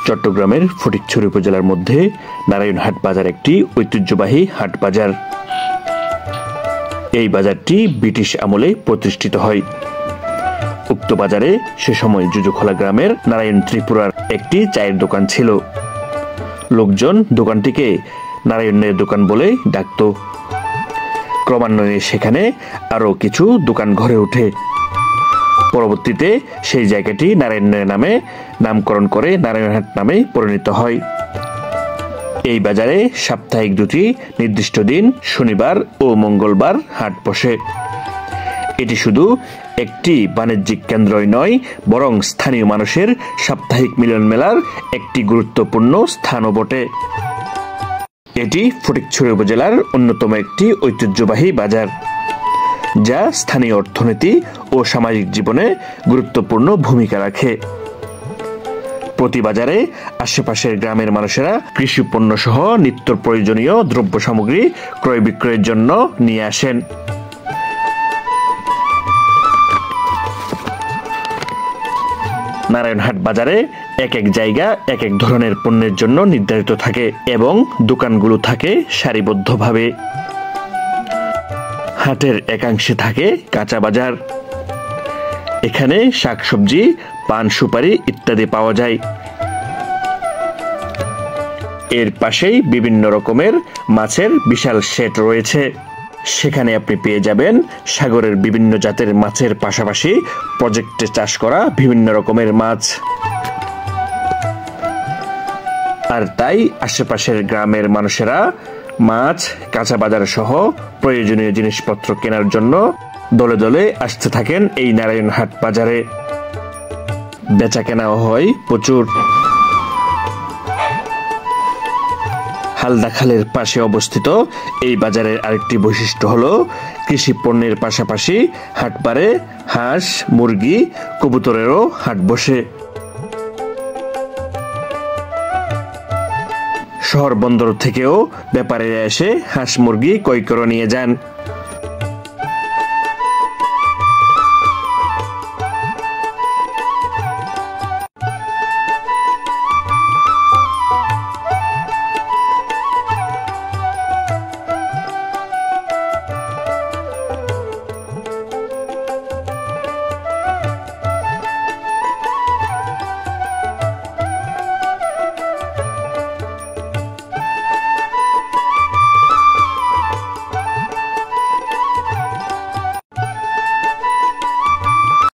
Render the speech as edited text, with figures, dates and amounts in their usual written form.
চট্টগ্রামের ফটিকছড়ি উপজেলার মধ্যে নারায়ণহাট বাজার একটি ঐতিহ্যবাহী হাট বাজার। এই বাজারটি ব্রিটিশ আমলে প্রতিষ্ঠিত হয়। উক্ত বাজারে সে সময় জুজুখোলা গ্রামের নারায়ণ ত্রিপুরার একটি চায়ের দোকান ছিল। লোকজন দোকানটিকে নারায়ণের দোকান বলে ডাকত। ক্রমান্বয়ে সেখানে আরো কিছু দোকান গড়ে ওঠে। পরবর্তীতে সেই জায়গাটি নারায়ণের নামে নামকরণ করে নারায়ণহাট নামে পরিণত হয়। এই বাজারে সাপ্তাহিক দুটি নির্দিষ্ট দিন শনিবার ও মঙ্গলবার হাট বসে। এটি শুধু একটি বাণিজ্যিক কেন্দ্রই নয়, বরং স্থানীয় মানুষের সাপ্তাহিক মিলন মেলার একটি গুরুত্বপূর্ণ স্থানও বটে। এটি ফটিকছড়ি উপজেলার অন্যতম একটি ঐতিহ্যবাহী বাজার, যা স্থানীয় অর্থনীতি ও সামাজিক জীবনে গুরুত্বপূর্ণ ভূমিকা রাখে। প্রতি বাজারে আশেপাশের গ্রামের মানুষেরা কৃষি পণ্য সহ নিত্য প্রয়োজনীয় দ্রব্য সামগ্রী ক্রয় বিক্রয়ের জন্য নিয়ে আসেন। নারায়ণহাট বাজারে এক এক জায়গা এক এক ধরনের পণ্যের জন্য নির্ধারিত থাকে এবং দোকানগুলো থাকে সারিবদ্ধভাবে। হাটের একাংশে থাকে কাঁচা বাজার। এখানে শাকসবজি, পান সুপারি ইত্যাদি পাওয়া যায়। এর পাশেই বিভিন্ন রকমের মাছের বিশাল শেড রয়েছে। সেখানে আপনি পেয়ে যাবেন সাগরের বিভিন্ন জাতের মাছের পাশাপাশি প্রজেক্টে চাষ করা বিভিন্ন রকমের মাছ। আর তাই আশেপাশের গ্রামের মানুষেরা মাছ, কাঁচা বাজার সহ প্রয়োজনীয় জিনিসপত্র কেনার জন্য দলে দলে আসতে থাকেন এই নারায়ণহাট বাজারে। বেচা কেনাও হয় প্রচুর। হালদা খালের পাশে অবস্থিত এই বাজারের আরেকটি বৈশিষ্ট্য হলো কৃষি পণ্যের পাশাপাশি হাটবারে হাঁস, মুরগি, কবুতরেরও হাট বসে। শহর বন্দর থেকেও ব্যাপারীরা এসে হাঁস মুরগি ক্রয় করে নিয়ে যান।